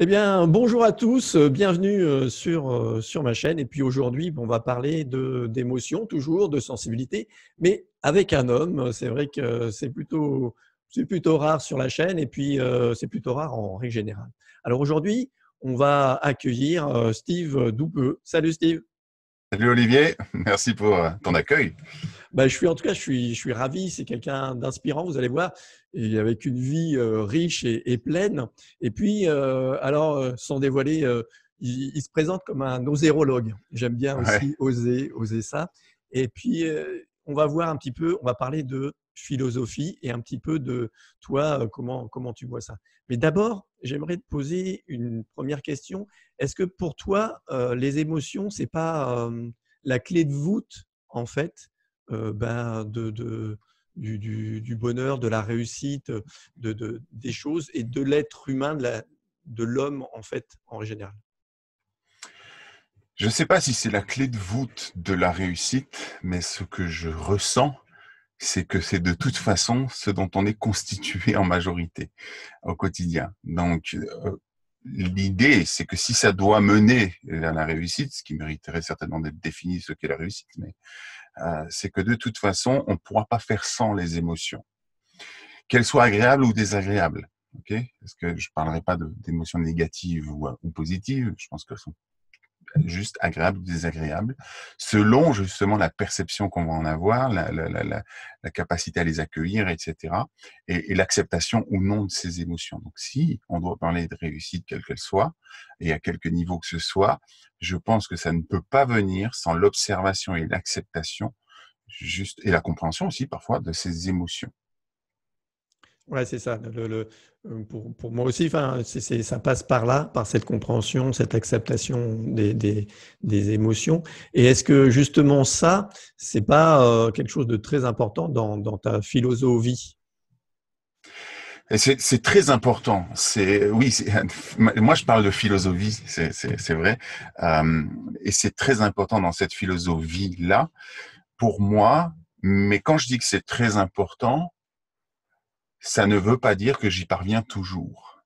Eh bien, bonjour à tous, bienvenue sur ma chaîne. Et puis aujourd'hui, on va parler d'émotions, toujours, de sensibilité, mais avec un homme. C'est vrai que c'est plutôt rare sur la chaîne et puis c'est plutôt rare en règle générale. Alors aujourd'hui, on va accueillir Steve Doupeux. Salut Steve. Salut Olivier, merci pour ton accueil. Bah, en tout cas, je suis ravi. C'est quelqu'un d'inspirant, vous allez voir, et avec une vie riche et pleine. Et puis, alors, sans dévoiler, il se présente comme un osérologue. J'aime bien Ouais. aussi oser ça. Et puis, on va voir un petit peu, on va parler de philosophie et un petit peu de toi, comment tu vois ça. Mais d'abord, j'aimerais te poser une première question. Est-ce que pour toi, les émotions, c'est pas la clé de voûte, en fait, ben, du bonheur, de la réussite, des choses et de l'être humain, de l'homme en fait, en général. Je ne sais pas si c'est la clé de voûte de la réussite, mais ce que je ressens, c'est que c'est de toute façon ce dont on est constitué en majorité au quotidien. Donc, l'idée, c'est que si ça doit mener vers la réussite, ce qui mériterait certainement d'être défini ce qu'est la réussite, mais c'est que de toute façon, on ne pourra pas faire sans les émotions, qu'elles soient agréables ou désagréables. Ok, parce que je parlerai pas d'émotions négatives ou positives. Je pense qu'elles sont juste agréable ou désagréable, selon justement la perception qu'on va en avoir, la capacité à les accueillir, etc. Et l'acceptation ou non de ces émotions. Donc si on doit parler de réussite, quelle qu'elle soit, et à quelque niveau que ce soit, je pense que ça ne peut pas venir sans l'observation et l'acceptation, juste, et la compréhension aussi parfois de ces émotions. Ouais, c'est ça. Pour moi aussi, enfin, ça passe par là, par cette compréhension, cette acceptation des émotions. Et est-ce que justement ça, c'est pas quelque chose de très important dans ta philosophie? Et c'est très important. C'est oui, moi je parle de philosophie, c'est vrai, et c'est très important dans cette philosophie là pour moi. Mais quand je dis que c'est très important, ça ne veut pas dire que j'y parviens toujours.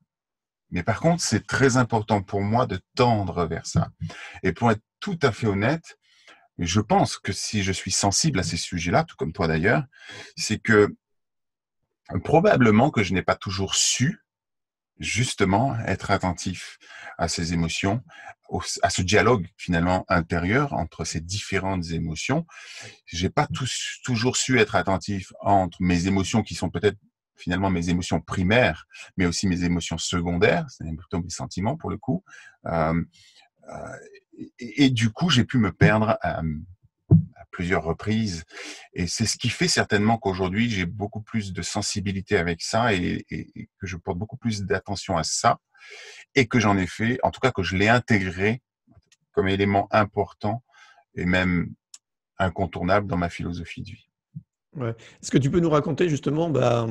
Mais par contre, c'est très important pour moi de tendre vers ça. Et pour être tout à fait honnête, je pense que si je suis sensible à ces sujets-là, tout comme toi d'ailleurs, c'est que probablement que je n'ai pas toujours su justement être attentif à ces émotions, à ce dialogue finalement intérieur entre ces différentes émotions. J'ai pas toujours su être attentif entre mes émotions qui sont peut-être finalement mes émotions primaires, mais aussi mes émotions secondaires, c'est plutôt mes sentiments pour le coup. Euh, euh, et du coup, j'ai pu me perdre à plusieurs reprises. Et c'est ce qui fait certainement qu'aujourd'hui, j'ai beaucoup plus de sensibilité avec ça et que je porte beaucoup plus d'attention à ça et que j'en ai fait, en tout cas que je l'ai intégré comme élément important et même incontournable dans ma philosophie de vie. Ouais. Est-ce que tu peux nous raconter justement bah,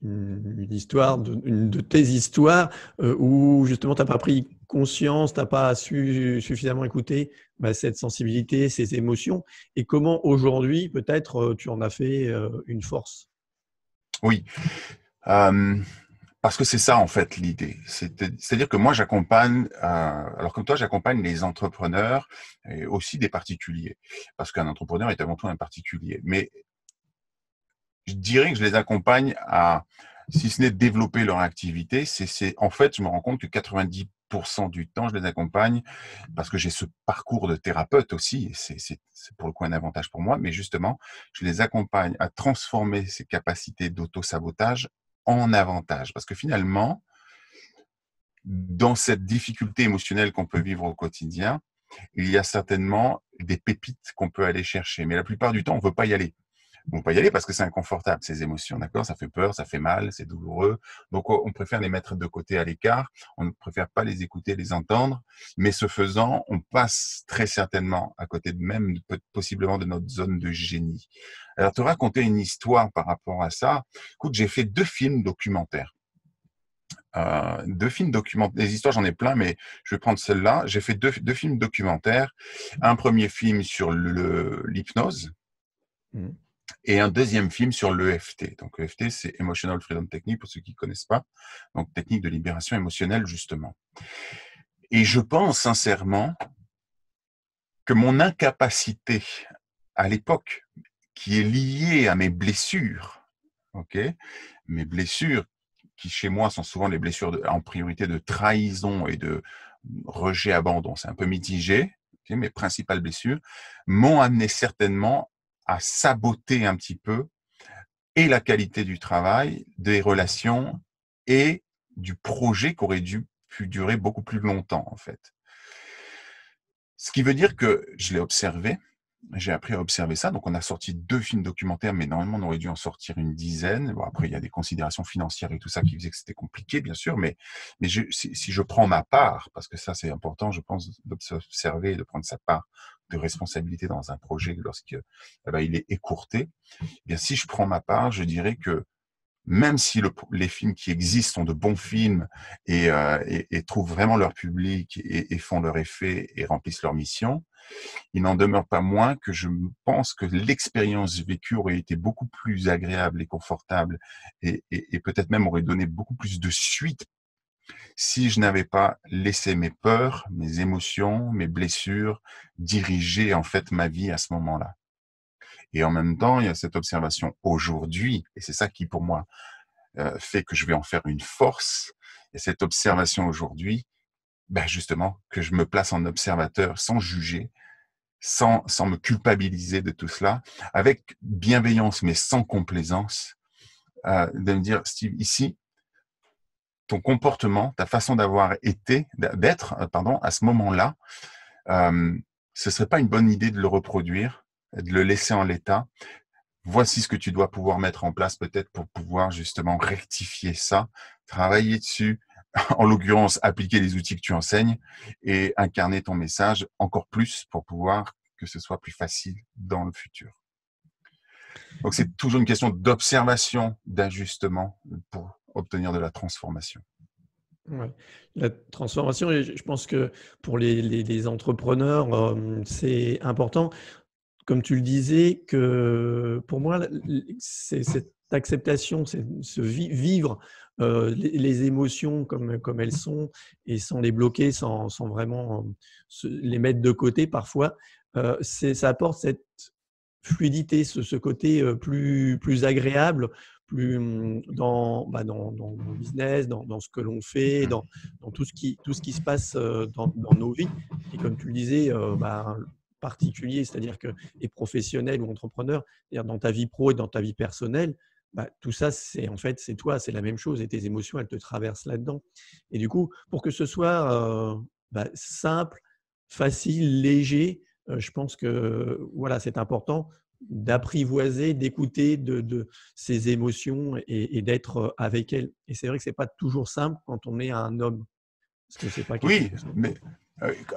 une histoire, une de tes histoires où justement tu n'as pas pris conscience, tu n'as pas su suffisamment écouter bah, cette sensibilité, ces émotions, et comment aujourd'hui peut-être tu en as fait une force? Oui, euh, parce que c'est ça en fait l'idée. C'est-à-dire que moi j'accompagne, alors comme toi j'accompagne les entrepreneurs et aussi des particuliers, parce qu'un entrepreneur est avant tout un particulier. Mais je dirais que je les accompagne à, si ce n'est développer leur activité, en fait, je me rends compte que 90% du temps, je les accompagne parce que j'ai ce parcours de thérapeute aussi, et c'est pour le coup un avantage pour moi, mais justement, je les accompagne à transformer ces capacités d'auto-sabotage en avantage. Parce que finalement, dans cette difficulté émotionnelle qu'on peut vivre au quotidien, il y a certainement des pépites qu'on peut aller chercher. Mais la plupart du temps, on ne veut pas y aller. On peut y aller parce que c'est inconfortable, ces émotions, d'accord? Ça fait peur, ça fait mal, c'est douloureux. Donc, on préfère les mettre de côté à l'écart. On ne préfère pas les écouter, les entendre. Mais ce faisant, on passe très certainement à côté de même, possiblement de notre zone de génie. Alors, te raconter une histoire par rapport à ça. Écoute, j'ai fait 2 films documentaires. 2 films documentaires. Des histoires, j'en ai plein, mais je vais prendre celle-là. J'ai fait deux films documentaires. Un premier film sur l'hypnose Mhm. et un deuxième film sur l'EFT. Donc l'EFT, c'est Emotional Freedom Technique, pour ceux qui ne connaissent pas. Donc technique de libération émotionnelle, justement. Et je pense sincèrement que mon incapacité à l'époque, qui est liée à mes blessures, ok, mes blessures qui chez moi sont souvent les blessures en priorité de trahison et de rejet, abandon, c'est un peu mitigé, okay, mes principales blessures m'ont amené certainement à saboter un petit peu et la qualité du travail, des relations et du projet qui aurait pu durer beaucoup plus longtemps en fait. Ce qui veut dire que je l'ai observé, j'ai appris à observer ça. Donc, on a sorti 2 films documentaires, mais normalement, on aurait dû en sortir une dizaine. Bon, après, il y a des considérations financières et tout ça qui faisaient que c'était compliqué, bien sûr. Mais si je prends ma part, parce que ça, c'est important, je pense, d'observer et de prendre sa part de responsabilité dans un projet lorsque il est écourté. Eh bien, si je prends ma part, je dirais que même si les films qui existent sont de bons films et trouvent vraiment leur public et font leur effet et remplissent leur mission, il n'en demeure pas moins que je pense que l'expérience vécue aurait été beaucoup plus agréable et confortable et peut-être même aurait donné beaucoup plus de suite si je n'avais pas laissé mes peurs, mes émotions, mes blessures diriger en fait ma vie à ce moment-là. Et en même temps, il y a cette observation aujourd'hui, et c'est ça qui pour moi fait que je vais en faire une force. Et cette observation aujourd'hui, justement, que je me place en observateur sans juger, sans me culpabiliser de tout cela, avec bienveillance mais sans complaisance, de me dire, Steve, ici, ton comportement, ta façon d'être, à ce moment-là, ce serait pas une bonne idée de le reproduire, de le laisser en l'état. Voici ce que tu dois pouvoir mettre en place peut-être pour pouvoir justement rectifier ça, travailler dessus, en l'occurrence appliquer les outils que tu enseignes et incarner ton message encore plus pour pouvoir que ce soit plus facile dans le futur. Donc c'est toujours une question d'observation, d'ajustement pour obtenir de la transformation. Ouais. La transformation, et je pense que pour les entrepreneurs, c'est important. Comme tu le disais, que pour moi, c'est cette acceptation, c'est vivre les émotions comme elles sont et sans les bloquer, sans vraiment les mettre de côté parfois, ça apporte cette fluidité, ce côté plus agréable, plus dans le business, dans ce que l'on fait, dans tout ce qui se passe dans nos vies. Et comme tu le disais, particulier, c'est-à-dire que et professionnel ou entrepreneur, c'est-à-dire dans ta vie pro et dans ta vie personnelle, tout ça, c'est en fait, c'est toi, c'est la même chose et tes émotions, elles te traversent là-dedans. Et du coup, pour que ce soit simple, facile, léger, je pense que voilà, c'est important d'apprivoiser, d'écouter de ces émotions et d'être avec elles. Et c'est vrai que c'est pas toujours simple quand on est un homme, parce que c'est pas quelque Oui, chose. mais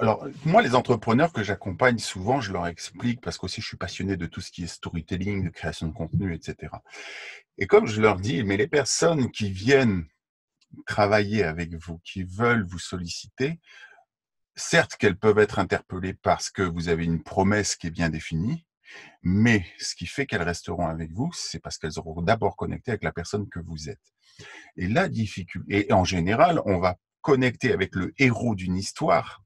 alors moi, les entrepreneurs que j'accompagne souvent, je leur explique parce qu'aussi je suis passionné de tout ce qui est storytelling, de création de contenu, etc. Et comme je leur dis, mais les personnes qui viennent travailler avec vous, qui veulent vous solliciter, certes qu'elles peuvent être interpellées parce que vous avez une promesse qui est bien définie, mais ce qui fait qu'elles resteront avec vous, c'est parce qu'elles auront d'abord connecté avec la personne que vous êtes. Et la difficulté, et en général, on va connecter avec le héros d'une histoire,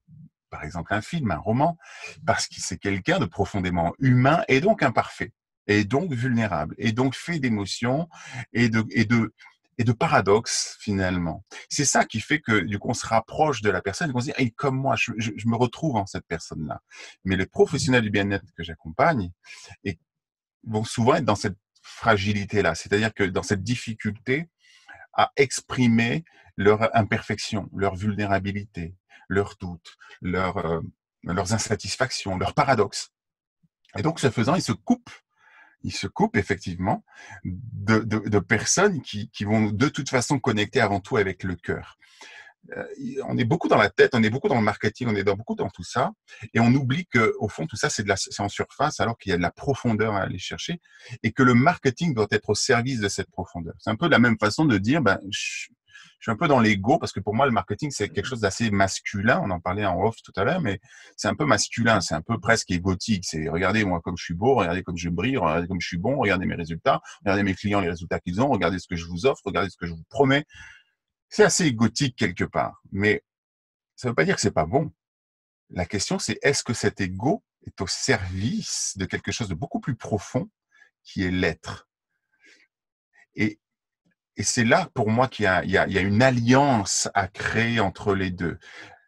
par exemple un film, un roman, parce que c'est quelqu'un de profondément humain et donc imparfait, et donc vulnérable, et donc fait d'émotions et de paradoxes finalement. C'est ça qui fait que du coup on se rapproche de la personne et on se dit hey, comme moi, je me retrouve en cette personne-là. Mais les professionnels du bien-être que j'accompagne vont souvent être dans cette fragilité-là, c'est-à-dire que dans cette difficulté à exprimer leur imperfection, leur vulnérabilité, leurs doutes, leurs insatisfactions, leurs paradoxes. Et donc, ce faisant, ils se coupent effectivement de personnes qui vont de toute façon connecter avant tout avec le cœur. On est beaucoup dans la tête, on est beaucoup dans le marketing, on est beaucoup dans tout ça, et on oublie que au fond tout ça c'est en surface, alors qu'il y a de la profondeur à aller chercher, et que le marketing doit être au service de cette profondeur. C'est un peu la même façon de dire, je suis un peu dans l'ego parce que pour moi le marketing c'est quelque chose d'assez masculin. On en parlait en off tout à l'heure, mais c'est un peu masculin, c'est un peu presque égotique. C'est regardez moi comme je suis beau, regardez comme je brille, regardez comme je suis bon, regardez mes résultats, regardez mes clients les résultats qu'ils ont, regardez ce que je vous offre, regardez ce que je vous promets. C'est assez égotique quelque part, mais Ça ne veut pas dire que c'est pas bon. La question, c'est est-ce que cet ego est au service de quelque chose de beaucoup plus profond qui est l'être. Et, et c'est là, pour moi, qu'il y a une alliance à créer entre les deux.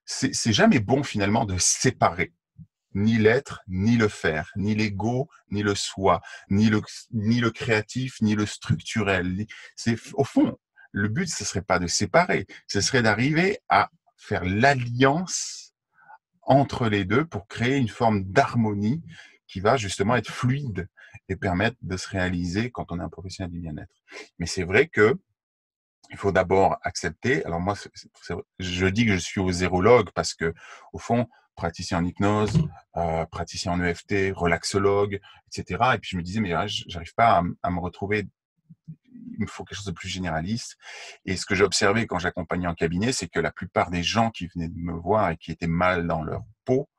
C'est jamais bon, finalement, de séparer ni l'être, ni le faire, ni l'ego, ni le soi, ni le créatif, ni le structurel. Au fond, le but, ce serait pas de séparer, ce serait d'arriver à faire l'alliance entre les deux pour créer une forme d'harmonie qui va justement être fluide et permettre de se réaliser quand on est un professionnel du bien-être. Mais c'est vrai que il faut d'abord accepter. Alors moi, je dis que je suis au zérologue parce que, au fond, praticien en hypnose, praticien en EFT, relaxologue, etc. Et puis je me disais, mais j'arrive pas à me retrouver. Il me faut quelque chose de plus généraliste. Et ce que j'ai observé quand j'accompagnais en cabinet, c'est que la plupart des gens qui venaient de me voir et qui étaient mal dans leur peau,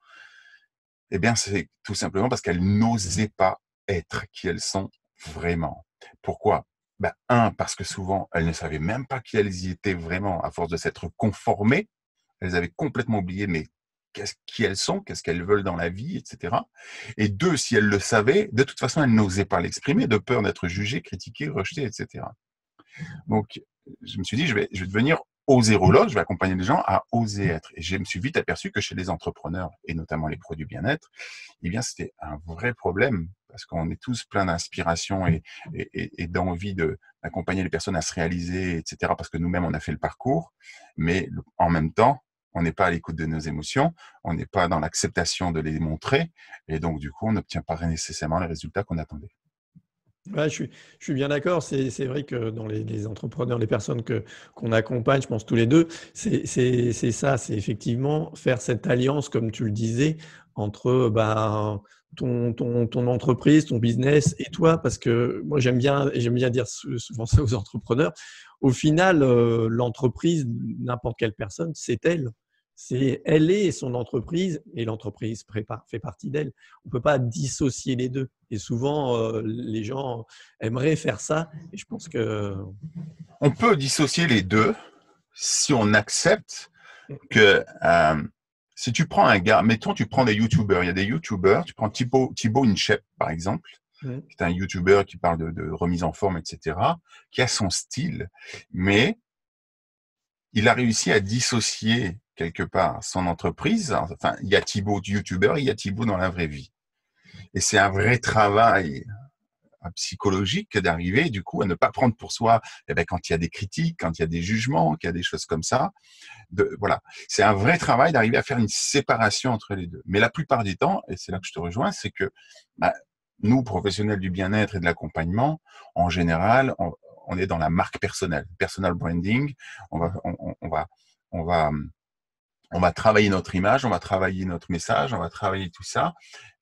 eh bien, c'est tout simplement parce qu'elles n'osaient pas être qui elles sont vraiment. Pourquoi? Ben, parce que souvent, elles ne savaient même pas qui elles y étaient vraiment, à force de s'être conformées. Elles avaient complètement oublié, mais qui elles sont, qu'est-ce qu'elles veulent dans la vie, etc. Et deux, si elles le savaient, de toute façon, elles n'osaient pas l'exprimer, de peur d'être jugées, critiquées, rejetées, etc. Donc, je me suis dit, je vais devenir osérologue, je vais accompagner les gens à oser être. Et je me suis vite aperçu que chez les entrepreneurs, et notamment les produits bien-être, eh bien, c'était un vrai problème parce qu'on est tous pleins d'inspiration et d'envie d'accompagner les personnes à se réaliser, etc. Parce que nous-mêmes, on a fait le parcours, mais en même temps, on n'est pas à l'écoute de nos émotions, on n'est pas dans l'acceptation de les montrer, et donc, du coup, on n'obtient pas nécessairement les résultats qu'on attendait. Ouais, je suis bien d'accord. C'est vrai que dans les entrepreneurs, les personnes qu'on accompagne, je pense tous les deux, c'est ça, c'est effectivement faire cette alliance, comme tu le disais, entre ben, ton entreprise, ton business et toi, parce que moi j'aime bien dire souvent ça aux entrepreneurs. Au final, l'entreprise, n'importe quelle personne, c'est elle. Elle est son entreprise et l'entreprise fait partie d'elle. On ne peut pas dissocier les deux. Et souvent, les gens aimeraient faire ça. Et je pense que… On peut dissocier les deux si on accepte que si tu prends un gars, mettons, tu prends des youtubeurs, il y a des youtubeurs, tu prends Thibaut Inchep, par exemple, qui est un youtubeur qui parle de remise en forme, etc., qui a son style, mais il a réussi à dissocier quelque part son entreprise. Enfin, il y a Thibaut youtubeur, il y a Thibaut dans la vraie vie. Et c'est un vrai travail psychologique d'arriver du coup à ne pas prendre pour soi quand il y a des critiques, quand il y a des jugements, qu'il y a des choses comme ça. Voilà, c'est un vrai travail d'arriver à faire une séparation entre les deux. Mais la plupart du temps, et c'est là que je te rejoins, c'est que nous, professionnels du bien-être et de l'accompagnement, en général, on est dans la marque personnelle, personal branding. On va, on va on va travailler notre image, on va travailler notre message, on va travailler tout ça.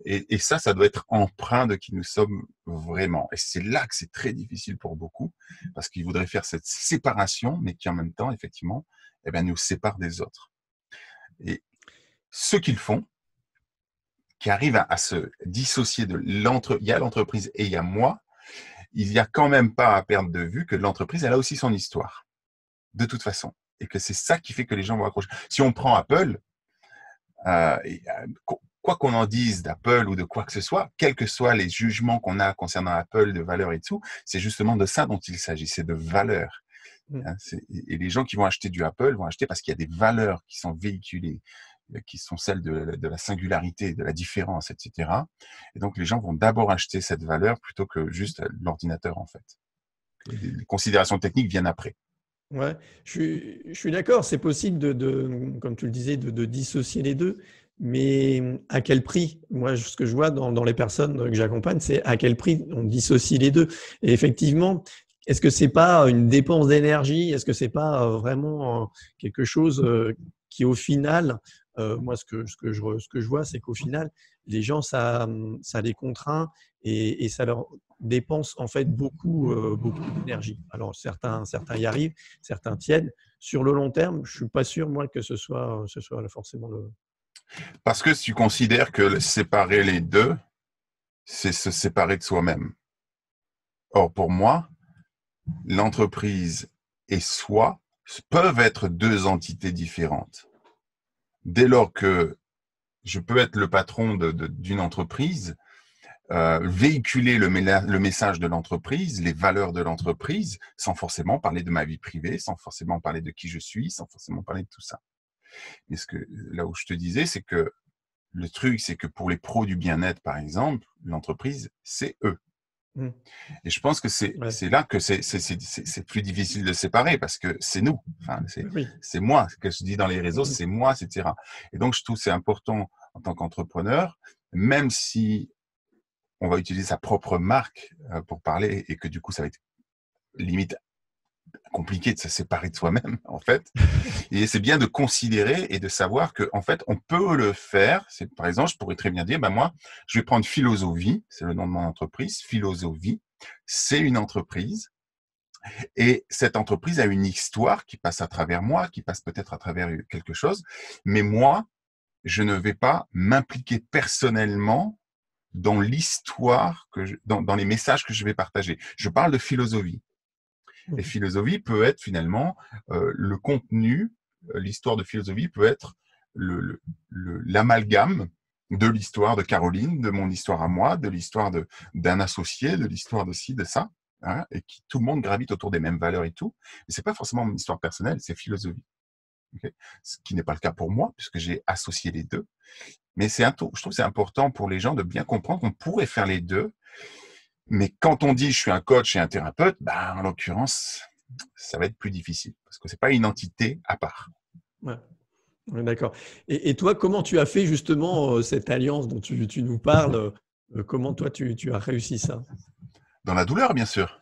Et ça doit être empreint de qui nous sommes vraiment. Et c'est là que c'est très difficile pour beaucoup, parce qu'ils voudraient faire cette séparation, mais qui en même temps, effectivement, nous sépare des autres. Et ceux qui le font, qui arrivent à se dissocier de il y a l'entreprise et il y a moi, il n'y a quand même pas à perdre de vue que l'entreprise, elle a aussi son histoire, de toute façon. Et que c'est ça qui fait que les gens vont accrocher. Si on prend Apple, quoi qu'on en dise d'Apple ou de quoi que ce soit, quels que soient les jugements qu'on a concernant Apple, de valeur et tout, c'est justement de ça dont il s'agit, c'est de valeur. Et les gens qui vont acheter du Apple vont acheter parce qu'il y a des valeurs qui sont véhiculées, qui sont celles de la singularité, de la différence, etc. Et donc, les gens vont d'abord acheter cette valeur plutôt que juste l'ordinateur, en fait. Les considérations techniques viennent après. Ouais, je suis d'accord, c'est possible comme tu le disais, de dissocier les deux, mais à quel prix? Moi, ce que je vois dans les personnes que j'accompagne, c'est à quel prix on dissocie les deux. Et effectivement, est-ce que c'est pas une dépense d'énergie? Est-ce que c'est pas vraiment quelque chose qui, au final, moi, ce que je vois, c'est qu'au final, les gens, ça les contraint et ça leur dépense en fait beaucoup d'énergie. Alors certains y arrivent, certains tiennent. Sur le long terme, je suis pas sûr moi que ce soit forcément le… Parce que tu considères que séparer les deux, c'est se séparer de soi-même. Or, pour moi, l'entreprise et soi peuvent être deux entités différentes. Dès lors que je peux être le patron d'une entreprise, véhiculer le message de l'entreprise, les valeurs de l'entreprise, sans forcément parler de ma vie privée, sans forcément parler de qui je suis, sans forcément parler de tout ça. Et là où je te disais, c'est que le truc, c'est que pour les pros du bien-être, par exemple, l'entreprise, c'est eux. Mmh. Et je pense que c'est là que c'est plus difficile de séparer parce que c'est nous. Enfin, Oui. c'est moi. Ce que je dis dans les réseaux, c'est moi, etc. Et donc, je trouve que c'est important en tant qu'entrepreneur, même si on va utiliser sa propre marque pour parler et que du coup, ça va être limite compliqué de se séparer de soi-même, en fait. Et c'est bien de considérer et de savoir que, en fait, on peut le faire. Par exemple, je pourrais très bien dire, moi, je vais prendre Philosophie, c'est le nom de mon entreprise. Philosophie, c'est une entreprise. Et cette entreprise a une histoire qui passe à travers moi, qui passe peut-être à travers quelque chose. Mais moi, je ne vais pas m'impliquer personnellement dans l'histoire, dans les messages que je vais partager. Je parle de philosophie. Et philosophie peut être finalement le contenu, l'histoire de philosophie peut être l'amalgame de l'histoire de Caroline, de mon histoire à moi, de l'histoire d'un associé, de l'histoire de ci, de ça, hein, et tout le monde gravite autour des mêmes valeurs et tout. Mais c'est pas forcément mon histoire personnelle, c'est philosophie. Okay, ce qui n'est pas le cas pour moi, puisque j'ai associé les deux. Mais je trouve que c'est important pour les gens de bien comprendre qu'on pourrait faire les deux. Mais quand on dit je suis un coach et un thérapeute, en l'occurrence, ça va être plus difficile parce que c'est pas une entité à part. Ouais. D'accord. Et toi, comment tu as fait justement cette alliance dont tu nous parles? Comment toi, tu as réussi ça? Dans la douleur, bien sûr.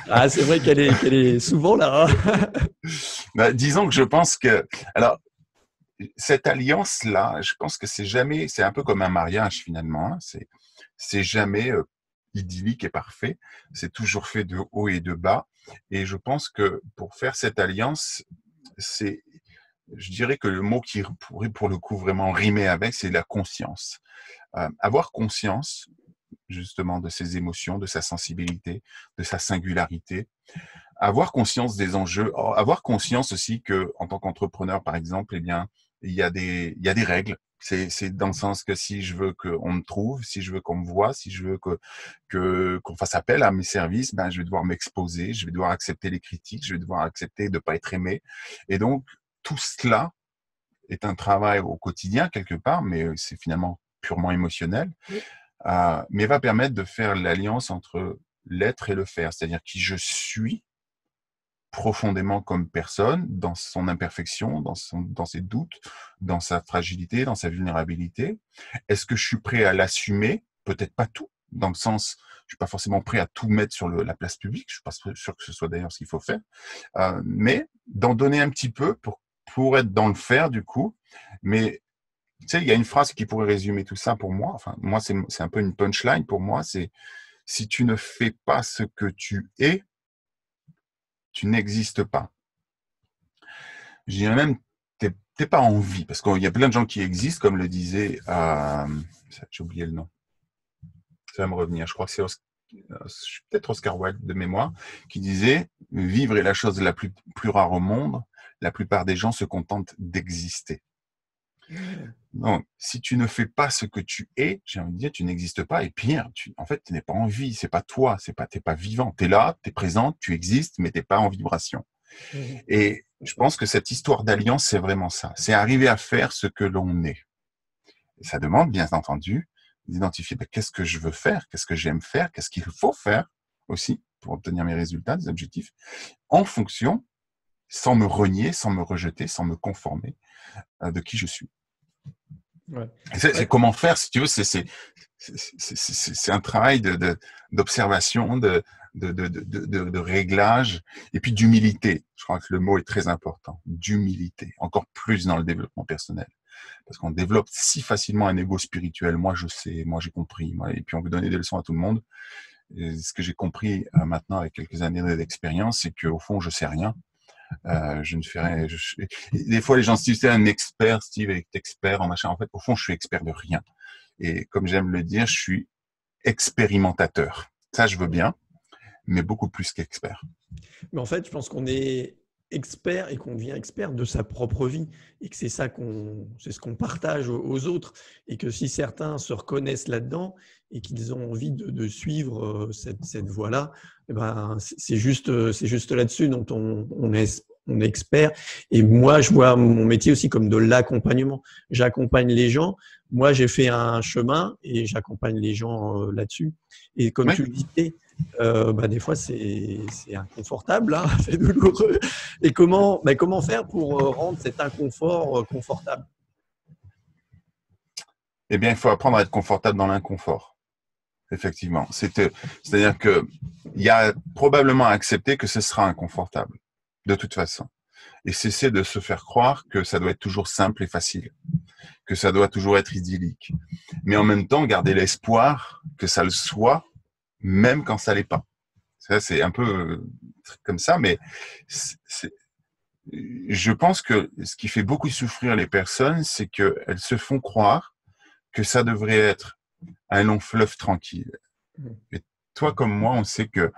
Ah, c'est vrai qu'elle est souvent là. Hein. Disons que je pense que… Alors, cette alliance-là, je pense que c'est un peu comme un mariage finalement. Hein, c'est jamais idyllique et parfait. C'est toujours fait de haut et de bas. Et je pense que pour faire cette alliance, je dirais que le mot qui pourrait pour le coup vraiment rimer avec, c'est la conscience. Avoir conscience justement de ses émotions, de sa sensibilité, de sa singularité. Avoir conscience des enjeux, avoir conscience aussi que en tant qu'entrepreneur par exemple, il y a des règles. C'est dans le sens que si je veux qu'on me trouve, si je veux qu'on me voit, si je veux qu'on fasse appel à mes services, je vais devoir m'exposer, je vais devoir accepter les critiques, je vais devoir accepter de ne pas être aimé. Et donc, tout cela est un travail au quotidien quelque part, mais c'est finalement purement émotionnel, mais va permettre de faire l'alliance entre l'être et le faire, c'est-à-dire qui je suis profondément comme personne, dans son imperfection, dans ses doutes, dans sa fragilité, dans sa vulnérabilité. Est-ce que je suis prêt à l'assumer? Peut-être pas tout, dans le sens, je suis pas forcément prêt à tout mettre sur la place publique, je suis pas sûr que ce soit d'ailleurs ce qu'il faut faire, mais d'en donner un petit peu pour être dans le faire du coup. Mais tu sais, il y a une phrase qui pourrait résumer tout ça pour moi. Enfin, moi, c'est un peu une punchline pour moi. C'est si tu ne fais pas ce que tu es, tu n'existes pas. Je dirais même, t'es pas en vie, parce qu'il y a plein de gens qui existent, comme le disait, j'ai oublié le nom. Ça va me revenir. Je crois que c'est peut-être Oscar Wilde de mémoire, qui disait vivre est la chose la plus rare au monde. La plupart des gens se contentent d'exister. Donc, si tu ne fais pas ce que tu es, j'ai envie de dire, tu n'existes pas. Et pire, en fait, tu n'es pas en vie. C'est pas toi. T'es pas vivant. Tu es là, tu es présent, tu existes, mais tu n'es pas en vibration. Et je pense que cette histoire d'alliance, c'est vraiment ça. C'est arriver à faire ce que l'on est. Et ça demande, bien entendu, d'identifier qu'est-ce que je veux faire, qu'est-ce que j'aime faire, qu'est-ce qu'il faut faire aussi pour obtenir mes résultats, des objectifs, en fonction, sans me renier, sans me rejeter, sans me conformer de qui je suis. Ouais. C'est comment faire, si tu veux, c'est un travail d'observation, de réglage, et puis d'humilité. Je crois que le mot est très important, d'humilité, encore plus dans le développement personnel. Parce qu'on développe si facilement un ego spirituel. Moi, je sais, moi, j'ai compris. Et puis, on veut donner des leçons à tout le monde. Et ce que j'ai compris maintenant avec quelques années d'expérience, c'est qu'au fond, je sais rien. Je ne fais rien. Des fois, les gens se disent, c'est un expert, Steve est expert en machin. En fait, au fond, je suis expert de rien. Et comme j'aime le dire, je suis expérimentateur. Ça, je veux bien, mais beaucoup plus qu'expert. Mais en fait, je pense qu'on est expert et qu'on devient expert de sa propre vie et que c'est ça c'est ce qu'on partage aux autres et que si certains se reconnaissent là-dedans et qu'ils ont envie de suivre cette voie-là, eh ben, c'est juste là-dessus dont on est expert. Et moi, je vois mon métier aussi comme de l'accompagnement. J'accompagne les gens. Moi, j'ai fait un chemin et j'accompagne les gens là-dessus. Et comme tu le disais, des fois, c'est inconfortable, hein, c'est douloureux. Et comment faire pour rendre cet inconfort confortable? Eh bien, il faut apprendre à être confortable dans l'inconfort. Effectivement. C'est-à-dire qu'il y a probablement à accepter que ce sera inconfortable, de toute façon. Et cesser de se faire croire que ça doit être toujours simple et facile, que ça doit toujours être idyllique. Mais en même temps, garder l'espoir que ça le soit, même quand ça l'est pas. Ça, c'est un peu comme ça, mais je pense que ce qui fait beaucoup souffrir les personnes, c'est qu'elles se font croire que ça devrait être un long fleuve tranquille. Et toi comme moi, on sait que,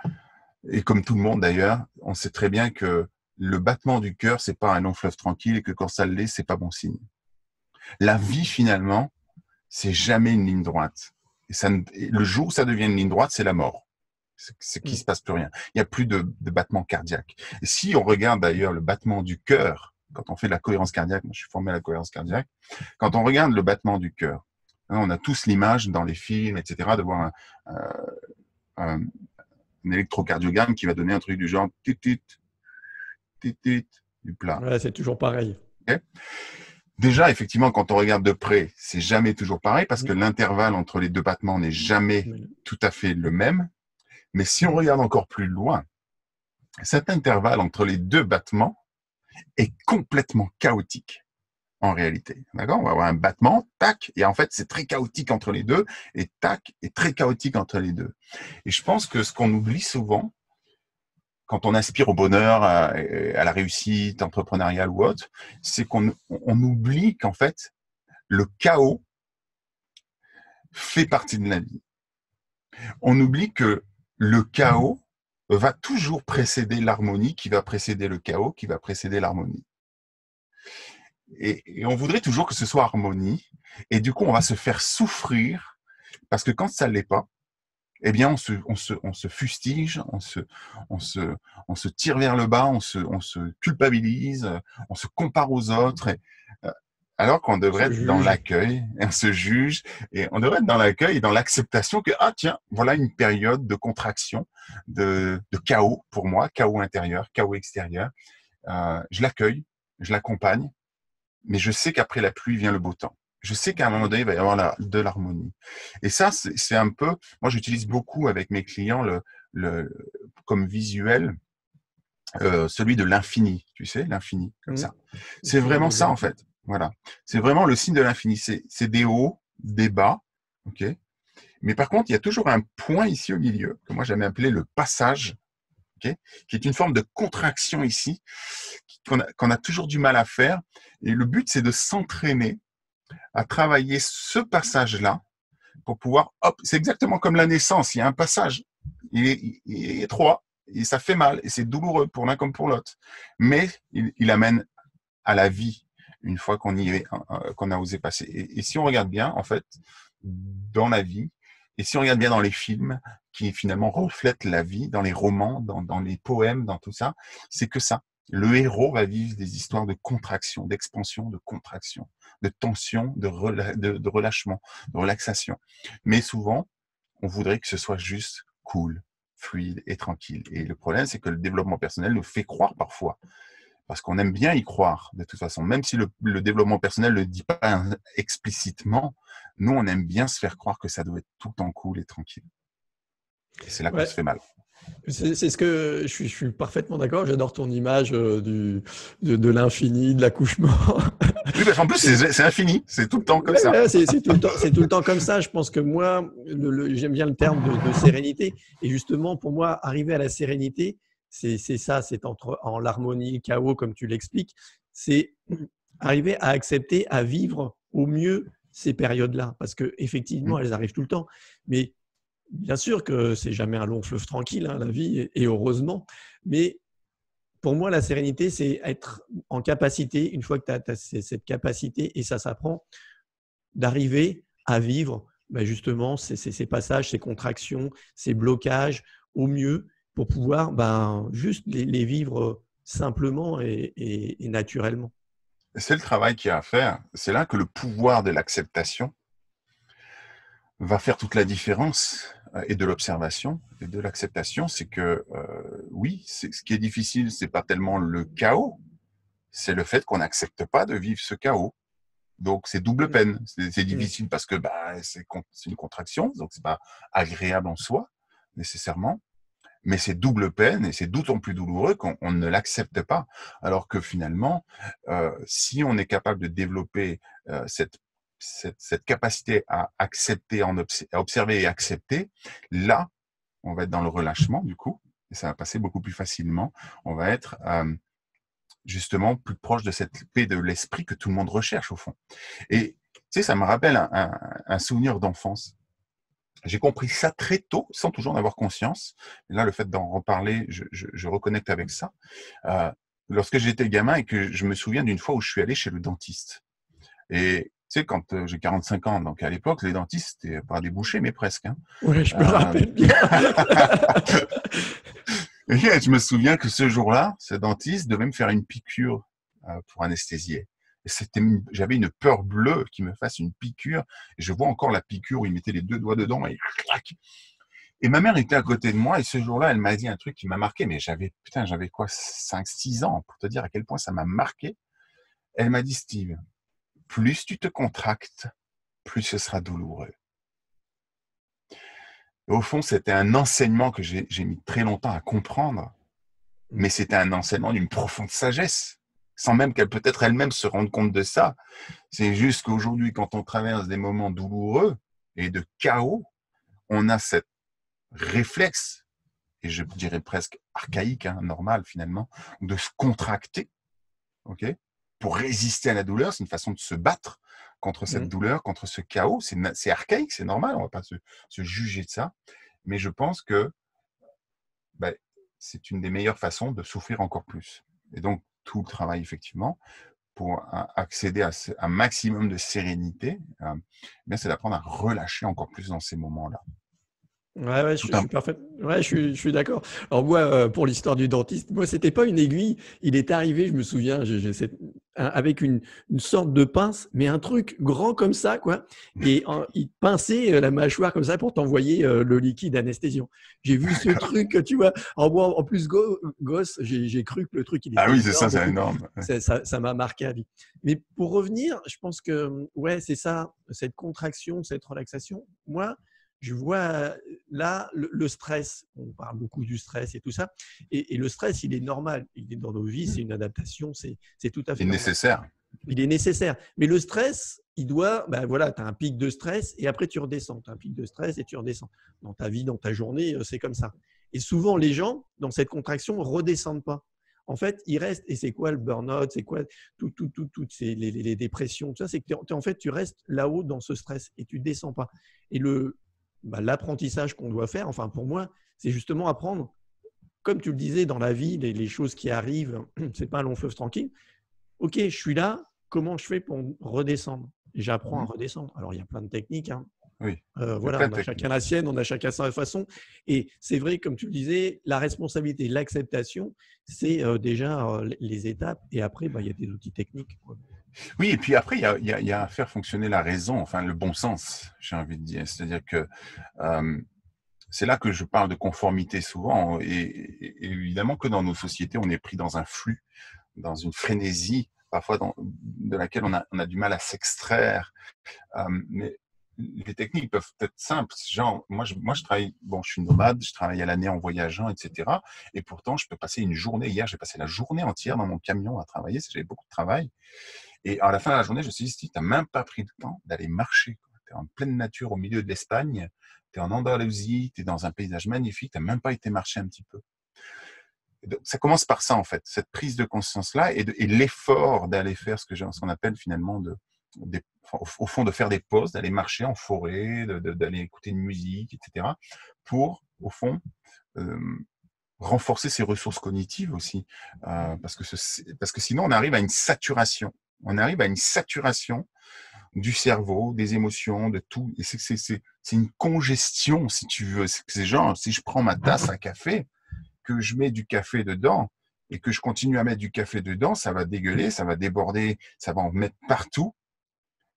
et comme tout le monde d'ailleurs, on sait très bien que le battement du cœur, c'est pas un long fleuve tranquille et que quand ça l'est, c'est pas bon signe. La vie, finalement, c'est jamais une ligne droite. Et le jour où ça devient une ligne droite, c'est la mort. C'est qu'il se passe plus rien. Il n'y a plus de battement cardiaque. Et si on regarde d'ailleurs le battement du cœur, quand on fait de la cohérence cardiaque, moi je suis formé à la cohérence cardiaque, quand on regarde le battement du cœur, on a tous l'image dans les films, etc., de voir un électrocardiogramme qui va donner un truc du genre tit-tit, tit-tit, du plat. Ouais, c'est toujours pareil. Okay. Déjà, effectivement, quand on regarde de près, c'est jamais toujours pareil parce que l'intervalle entre les deux battements n'est jamais tout à fait le même. Mais si on regarde encore plus loin, cet intervalle entre les deux battements est complètement chaotique en réalité. D'accord ? On va avoir un battement, tac, et en fait, c'est très chaotique entre les deux, et tac, et très chaotique entre les deux. Et je pense que ce qu'on oublie souvent, quand on aspire au bonheur, à la réussite entrepreneuriale ou autre, c'est qu'on oublie qu'en fait, le chaos fait partie de la vie. On oublie que le chaos va toujours précéder l'harmonie, qui va précéder le chaos, qui va précéder l'harmonie. Et on voudrait toujours que ce soit harmonie, et du coup, on va se faire souffrir, parce que quand ça ne l'est pas, eh bien, on se fustige, on se tire vers le bas, on se culpabilise, on se compare aux autres, alors qu'on devrait être dans l'accueil, on se juge, et on devrait être dans l'accueil et dans l'acceptation que, ah tiens, voilà une période de contraction, de chaos pour moi, chaos intérieur, chaos extérieur. Je l'accueille, je l'accompagne, mais je sais qu'après la pluie vient le beau temps. Je sais qu'à un moment donné, il va y avoir de l'harmonie. Et ça, c'est un peu... Moi, j'utilise beaucoup avec mes clients comme visuel celui de l'infini. Tu sais, l'infini, comme ça. C'est vraiment ça, en fait. Voilà. C'est vraiment le signe de l'infini. C'est des hauts, des bas. OK ? Mais par contre, il y a toujours un point ici au milieu, que moi, j'aime appeler le passage, okay, qui est une forme de contraction ici, qu'on a toujours du mal à faire. Et le but, c'est de s'entraîner à travailler ce passage-là pour pouvoir, hop, c'est exactement comme la naissance, il y a un passage, il est étroit, et ça fait mal, et c'est douloureux pour l'un comme pour l'autre, mais il amène à la vie une fois qu'on a osé passer. Et si on regarde bien, en fait, dans la vie, et si on regarde bien dans les films qui finalement reflètent la vie, dans les romans, dans les poèmes, dans tout ça, c'est que ça. Le héros va vivre des histoires de contraction, d'expansion, de contraction, de tension, de relâchement, de relaxation. Mais souvent, on voudrait que ce soit juste cool, fluide et tranquille. Et le problème, c'est que le développement personnel nous fait croire parfois, parce qu'on aime bien y croire de toute façon. Même si le développement personnel ne le dit pas explicitement, nous, on aime bien se faire croire que ça doit être tout le temps cool et tranquille. Et c'est là qu'on se fait mal. C'est ce que je suis parfaitement d'accord. J'adore ton image de l'infini, de l'accouchement. Oui, parce qu'en plus, c'est infini. C'est tout le temps comme ça. C'est tout le temps comme ça. Je pense que moi, j'aime bien le terme de sérénité. Et justement, pour moi, arriver à la sérénité, c'est ça. C'est en l'harmonie, le chaos, comme tu l'expliques. C'est arriver à accepter, à vivre au mieux ces périodes-là. Parce qu'effectivement, elles arrivent tout le temps. Mais bien sûr que c'est jamais un long fleuve tranquille, hein, la vie, et heureusement. Mais pour moi, la sérénité, c'est être en capacité, une fois que tu as cette capacité, et ça s'apprend, d'arriver à vivre justement ces passages, ces contractions, ces blocages au mieux pour pouvoir juste les vivre simplement et naturellement. C'est le travail qu'il y a à faire. C'est là que le pouvoir de l'acceptation va faire toute la différence, et de l'observation et de l'acceptation. C'est que oui, ce qui est difficile, c'est pas tellement le chaos, c'est le fait qu'on n'accepte pas de vivre ce chaos. Donc c'est double peine. C'est Mmh. difficile parce que c'est une contraction, donc c'est pas agréable en soi nécessairement. Mais c'est double peine et c'est d'autant plus douloureux qu'on ne l'accepte pas. Alors que finalement, si on est capable de développer cette capacité à accepter, à observer et accepter, là, on va être dans le relâchement du coup, et ça va passer beaucoup plus facilement. On va être justement plus proche de cette paix de l'esprit que tout le monde recherche au fond. Et tu sais, ça me rappelle un souvenir d'enfance. J'ai compris ça très tôt, sans toujours en avoir conscience. Et là, le fait d'en reparler, je reconnecte avec ça. Lorsque j'étais gamin et que je me souviens d'une fois où je suis allé chez le dentiste. Et tu sais, quand j'ai 45 ans, donc à l'époque, les dentistes, c'était pas des bouchers, mais presque. Hein. Ouais, je me rappelle bien. Et je me souviens que ce jour-là, ce dentiste devait me faire une piqûre pour anesthésier. J'avais une peur bleue qu'il me fasse une piqûre. Et je vois encore la piqûre où il mettait les 2 doigts dedans et clac. Et ma mère était à côté de moi et ce jour-là, elle m'a dit un truc qui m'a marqué. Mais j'avais quoi, 5, 6 ans pour te dire à quel point ça m'a marqué. Elle m'a dit, Steve, plus tu te contractes, plus ce sera douloureux. Et au fond, c'était un enseignement que j'ai mis très longtemps à comprendre. Mais c'était un enseignement d'une profonde sagesse, sans même qu'elle peut-être elle-même se rende compte de ça. C'est juste qu'aujourd'hui, quand on traverse des moments douloureux et de chaos, on a cette réflexe, et je dirais presque archaïque, normal finalement, de se contracter, ok, pour résister à la douleur. C'est une façon de se battre contre cette douleur, contre ce chaos. C'est archaïque, c'est normal, on ne va pas se juger de ça. Mais je pense que c'est une des meilleures façons de souffrir encore plus. Et donc, tout le travail, effectivement, pour accéder à un maximum de sérénité, c'est d'apprendre à relâcher encore plus dans ces moments-là. Ouais, je suis parfait. Ouais, je suis d'accord. Alors moi, pour l'histoire du dentiste, moi, c'était pas une aiguille. Il est arrivé, je me souviens, avec une sorte de pince, mais un truc grand comme ça, quoi. Et il pinçait la mâchoire comme ça pour t'envoyer le liquide anesthésiant. J'ai vu ce truc, tu vois. Alors moi, en plus, gosse, j'ai cru que le truc, il était oui, c'est énorme. ça, c'est énorme. Ça m'a marqué à vie. Mais pour revenir, je pense que, ouais, c'est ça, cette contraction, cette relaxation. Moi, je vois là le stress. On parle beaucoup du stress et tout ça. Et le stress, il est normal. Il est dans nos vies, c'est une adaptation, c'est tout à fait normal. Nécessaire. Il est nécessaire. Mais le stress, il doit, voilà, tu as un pic de stress et après tu redescends. Tu as un pic de stress et tu redescends. Dans ta vie, dans ta journée, c'est comme ça. Et souvent, les gens, dans cette contraction, ne redescendent pas. En fait, ils restent. Et c'est quoi le burn-out? C'est quoi toutes les dépressions? Tout ça, c'est que en fait, tu restes là-haut dans ce stress et tu ne descends pas. Et l'apprentissage qu'on doit faire, enfin pour moi, c'est justement apprendre, comme tu le disais, dans la vie, les choses qui arrivent, c'est pas un long fleuve tranquille. Ok, je suis là, comment je fais pour redescendre? J'apprends à redescendre. Alors, il y a plein de techniques. Oui. Voilà, on a chacun la sienne, on a chacun sa façon. Et c'est vrai, comme tu le disais, la responsabilité, l'acceptation, c'est déjà les étapes. Et après, il y a des outils techniques, quoi. Oui, et puis après, il y a à faire fonctionner la raison, enfin le bon sens, j'ai envie de dire. C'est-à-dire que c'est là que je parle de conformité souvent. Et évidemment que dans nos sociétés, on est pris dans un flux, dans une frénésie, parfois de laquelle on a du mal à s'extraire. Mais les techniques peuvent être simples. Genre, moi, je travaille, je suis nomade, je travaille à l'année en voyageant, etc. Et pourtant, je peux passer une journée. Hier, j'ai passé la journée entière dans mon camion à travailler, j'avais beaucoup de travail. Et à la fin de la journée, je me suis dit, si tu n'as même pas pris le temps d'aller marcher, tu es en pleine nature au milieu de l'Espagne, tu es en Andalousie, tu es dans un paysage magnifique, tu n'as même pas été marcher un petit peu. Donc, ça commence par ça, en fait, cette prise de conscience-là et l'effort d'aller faire ce qu'on appelle finalement au fond, de faire des pauses, d'aller marcher en forêt, d'aller écouter une musique, etc. pour, au fond, renforcer ses ressources cognitives aussi, parce que sinon on arrive à une saturation. On arrive à une saturation du cerveau, des émotions, de tout. Et c'est une congestion, si tu veux. C'est genre, si je prends ma tasse à café, que je mets du café dedans et que je continue à mettre du café dedans, ça va dégueuler, ça va déborder, ça va en mettre partout.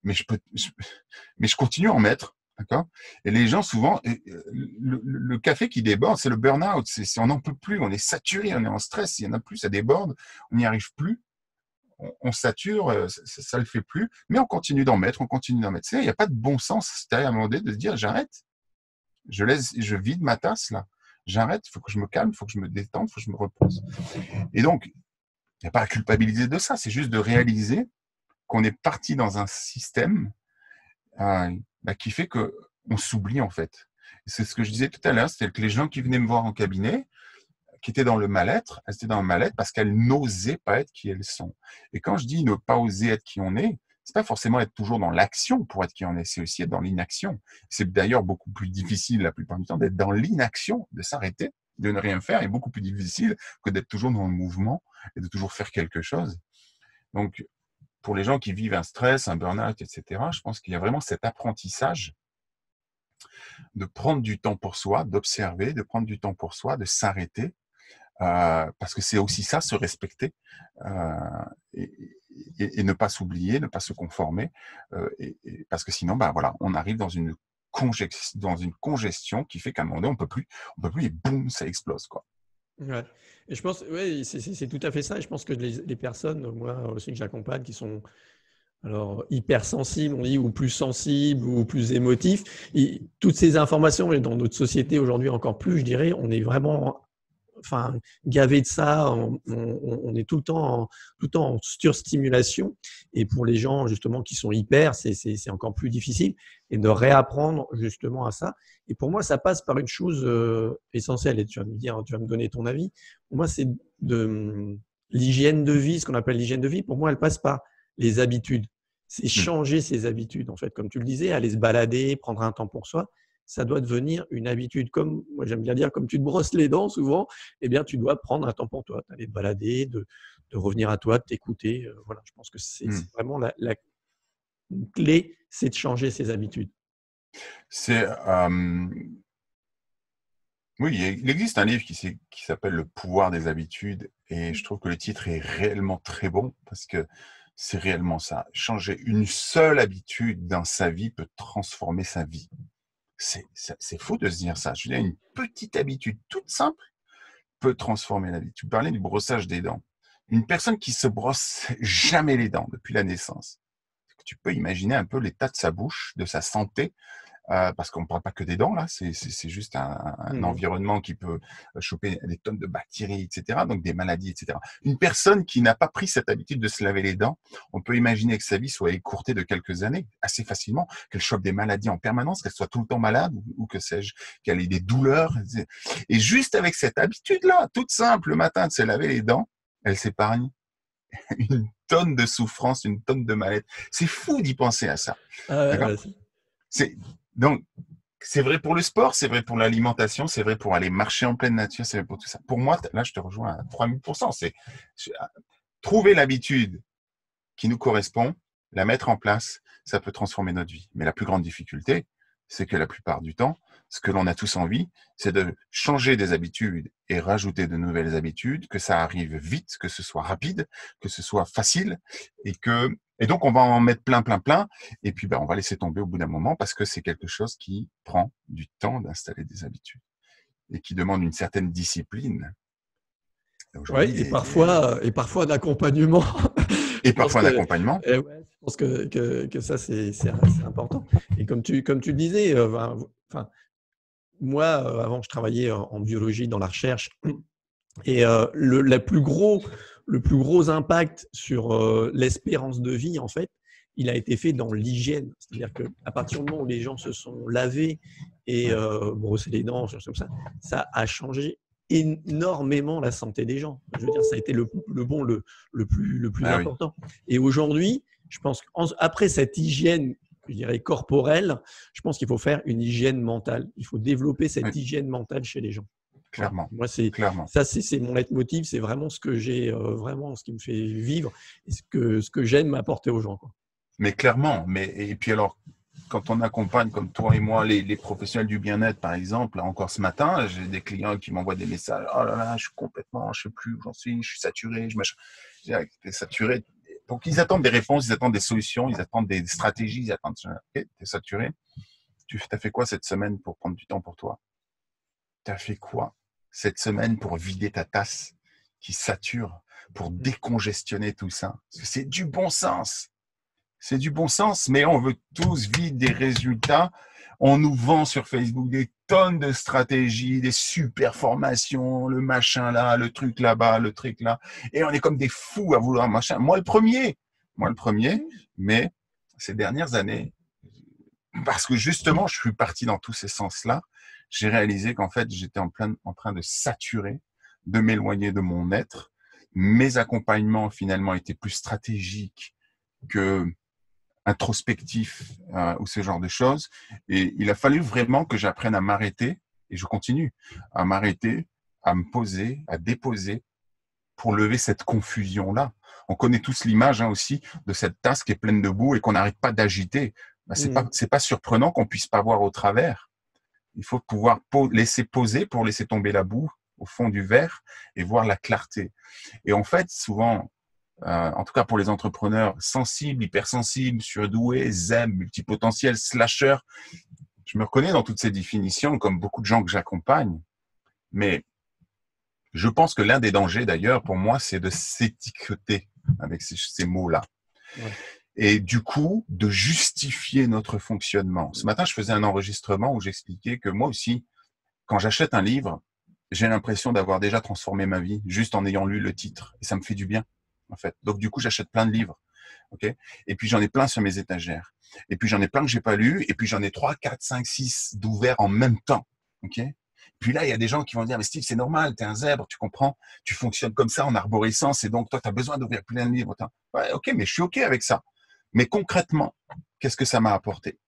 Mais je continue à en mettre. D'accord. Et les gens, souvent, le café qui déborde, c'est le burn-out. On n'en peut plus, on est saturé, on est en stress. Il n'y en a plus, ça déborde, on n'y arrive plus. On sature, ça le fait plus, mais on continue d'en mettre, on continue d'en mettre. Il n'y a pas de bon sens, c'est-à-dire à un moment donné de se dire j'arrête, je vide ma tasse là, j'arrête, il faut que je me calme, il faut que je me détende, il faut que je me repose. Et donc, il n'y a pas à culpabiliser de ça, c'est juste de réaliser qu'on est parti dans un système qui fait qu'on s'oublie en fait. C'est ce que je disais tout à l'heure, c'est que les gens qui venaient me voir en cabinet, qui étaient dans le mal-être, elles étaient dans le mal-être parce qu'elles n'osaient pas être qui elles sont. Et quand je dis ne pas oser être qui on est, c'est pas forcément être toujours dans l'action pour être qui on est, c'est aussi être dans l'inaction. C'est d'ailleurs beaucoup plus difficile la plupart du temps d'être dans l'inaction, de s'arrêter, de ne rien faire, est beaucoup plus difficile que d'être toujours dans le mouvement et de toujours faire quelque chose. Donc, pour les gens qui vivent un stress, un burn-out, etc., je pense qu'il y a vraiment cet apprentissage de prendre du temps pour soi, d'observer, de prendre du temps pour soi, de s'arrêter, parce que c'est aussi ça, se respecter et ne pas s'oublier, ne pas se conformer, parce que sinon, voilà, on arrive dans une congestion qui fait qu'à un moment donné, on peut plus, et boum, ça explose, quoi. Ouais. Et je pense, oui, c'est tout à fait ça. Et je pense que les personnes, moi aussi que j'accompagne, qui sont alors hypersensibles, on dit, ou plus sensibles, ou plus émotifs, toutes ces informations, et dans notre société aujourd'hui encore plus, je dirais, on est vraiment gavé de ça, on est tout le temps en surstimulation. Et pour les gens justement qui sont hyper, c'est encore plus difficile, et de réapprendre justement à ça. Et pour moi, ça passe par une chose essentielle, et tu vas me donner ton avis. Pour moi, c'est de l'hygiène de vie, ce qu'on appelle l'hygiène de vie. Pour moi, elle passe par les habitudes. C'est changer ses habitudes, en fait. Comme tu le disais, aller se balader, prendre un temps pour soi. Ça doit devenir une habitude. Comme moi, j'aime bien dire, comme tu te brosses les dents souvent, eh bien, tu dois prendre un temps pour toi, d'aller te balader, de revenir à toi, de t'écouter. Voilà, je pense que c'est vraiment la clé, c'est de changer ses habitudes. Oui, il existe un livre qui s'appelle Le pouvoir des habitudes, et je trouve que le titre est réellement très bon parce que c'est réellement ça. Changer une seule habitude dans sa vie peut transformer sa vie. C'est fou de se dire ça. Je veux dire, une petite habitude toute simple peut transformer la vie. Tu parlais du brossage des dents. Une personne qui se brosse jamais les dents depuis la naissance, tu peux imaginer un peu l'état de sa bouche, de sa santé, parce qu'on ne parle pas que des dents, là, c'est juste un environnement qui peut choper des tonnes de bactéries, etc., donc des maladies, etc. Une personne qui n'a pas pris cette habitude de se laver les dents, on peut imaginer que sa vie soit écourtée de quelques années, assez facilement, qu'elle chope des maladies en permanence, qu'elle soit tout le temps malade, ou que sais-je, qu'elle ait des douleurs. Et juste avec cette habitude-là, toute simple, le matin, de se laver les dents, elle s'épargne une tonne de souffrance, une tonne de mal-être. C'est fou d'y penser à ça. Donc, c'est vrai pour le sport, c'est vrai pour l'alimentation, c'est vrai pour aller marcher en pleine nature, c'est vrai pour tout ça. Pour moi, là, je te rejoins à 3000%. C'est trouver l'habitude qui nous correspond, la mettre en place, ça peut transformer notre vie. Mais la plus grande difficulté, c'est que la plupart du temps, ce que l'on a tous envie, c'est de changer des habitudes et rajouter de nouvelles habitudes, que ça arrive vite, que ce soit rapide, que ce soit facile, et donc on va en mettre plein, et puis on va laisser tomber au bout d'un moment parce que c'est quelque chose qui prend du temps d'installer des habitudes et qui demande une certaine discipline. Oui, et parfois d'accompagnement. Et parfois d'accompagnement. Je pense que ça, c'est important. Et comme tu le disais, moi, avant, je travaillais en biologie dans la recherche. Et le plus gros impact sur l'espérance de vie, en fait, il a été fait dans l'hygiène. C'est-à-dire qu'à partir du moment où les gens se sont lavés et brossés les dents, comme ça a changé énormément la santé des gens. Je veux dire, ça a été le plus important. Oui. Et aujourd'hui, je pense qu'après cette hygiène, je dirais corporelle, je pense qu'il faut faire une hygiène mentale. Il faut développer cette hygiène mentale chez les gens. Voilà. clairement, Moi, clairement. c'est mon leitmotiv, c'est vraiment ce que j'ai, vraiment ce qui me fait vivre et ce que j'aime apporter aux gens, quoi. Mais clairement, et puis alors, quand on accompagne comme toi et moi les professionnels du bien-être, par exemple, là, encore ce matin, j'ai des clients qui m'envoient des messages. Oh là là, je suis complètement, je sais plus où j'en suis, je suis saturé, je dis, t'es saturé. Donc ils attendent des réponses, ils attendent des solutions, ils attendent des stratégies, ils attendent. Ok, t'es saturé. T'as fait quoi cette semaine pour prendre du temps pour toi? T'as fait quoi cette semaine pour vider ta tasse qui sature, pour décongestionner tout ça? Parce que c'est du bon sens. C'est du bon sens, mais on veut tous vite des résultats. On nous vend sur Facebook des tonnes de stratégies, des super formations, le machin là, le truc là-bas, le truc là. Et on est comme des fous à vouloir machin. Moi le premier, mais ces dernières années, parce que justement, je suis parti dans tous ces sens-là, j'ai réalisé qu'en fait, j'étais en train de saturer, de m'éloigner de mon être. Mes accompagnements, finalement, étaient plus stratégiques que introspectifs ou ce genre de choses. Et il a fallu vraiment que j'apprenne à m'arrêter, et je continue, à m'arrêter, à me poser, à déposer pour lever cette confusion-là. On connaît tous l'image aussi de cette tasse qui est pleine de boue et qu'on n'arrête pas d'agiter. Ben, c'est pas surprenant qu'on puisse pas voir au travers. Il faut pouvoir laisser poser pour laisser tomber la boue au fond du verre et voir la clarté. Et en fait, souvent, en tout cas pour les entrepreneurs sensibles, hypersensibles, surdoués, zen, multipotentiels, slashers, je me reconnais dans toutes ces définitions, comme beaucoup de gens que j'accompagne. Mais je pense que l'un des dangers, d'ailleurs, pour moi, c'est de s'étiqueter avec ces mots-là. Ouais. Et du coup, de justifier notre fonctionnement. Ce matin, je faisais un enregistrement où j'expliquais que moi aussi, quand j'achète un livre, j'ai l'impression d'avoir déjà transformé ma vie juste en ayant lu le titre. Et ça me fait du bien, en fait. Donc, du coup, j'achète plein de livres. Okay, et puis, j'en ai plein sur mes étagères. Et puis, j'en ai plein que j'ai pas lu. Et puis, j'en ai 3, 4, 5, 6 d'ouverts en même temps. Okay. Puis là, il y a des gens qui vont dire, mais Steve, c'est normal, tu es un zèbre, tu comprends, tu fonctionnes comme ça en arborescence, et donc toi, tu as besoin d'ouvrir plein de livres. Ouais, ok, mais je suis ok avec ça. Mais concrètement, qu'est-ce que ça m'a apporté?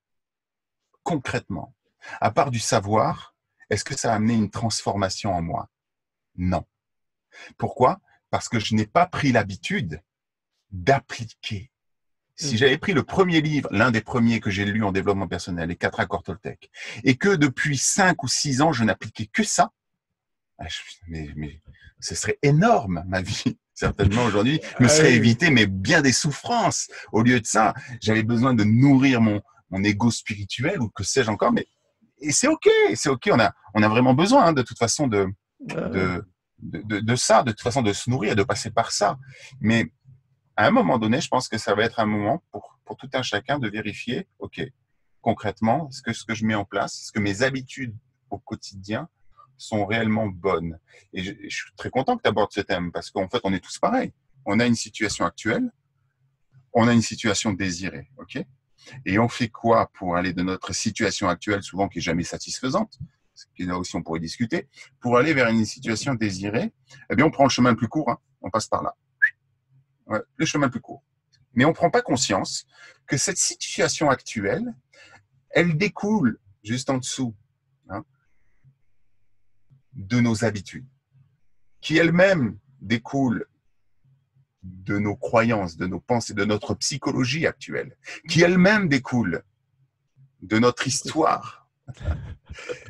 Concrètement, à part du savoir, est-ce que ça a amené une transformation en moi? Non. Pourquoi? Parce que je n'ai pas pris l'habitude d'appliquer. Si j'avais pris le premier livre, l'un des premiers que j'ai lu en développement personnel, les 4 accords Toltec, et que depuis 5 ou 6 ans, je n'appliquais que ça, mais ce serait énorme, ma vie. Certainement, aujourd'hui, me serait évité, mais bien des souffrances. Au lieu de ça, j'avais besoin de nourrir mon ego spirituel, ou que sais-je encore, et c'est ok, on a vraiment besoin, hein, de toute façon, de ça, de toute façon, de se nourrir, de passer par ça. Mais à un moment donné, je pense que ça va être un moment pour tout un chacun de vérifier, ok, concrètement, est-ce que ce que je mets en place, est-ce que mes habitudes au quotidien sont réellement bonnes? Et je suis très content que tu abordes ce thème, parce qu'en fait, on est tous pareils. On a une situation actuelle, on a une situation désirée, ok? Et on fait quoi pour aller de notre situation actuelle, souvent qui est jamais satisfaisante, ce qui là aussi on pourrait discuter, pour aller vers une situation désirée? Eh bien, on prend le chemin le plus court, hein, on passe par là. Ouais, le chemin le plus court. Mais on ne prend pas conscience que cette situation actuelle, elle découle juste en dessous, hein, de nos habitudes, qui elles-mêmes découlent de nos croyances, de nos pensées, de notre psychologie actuelle, qui elles-mêmes découlent de notre histoire.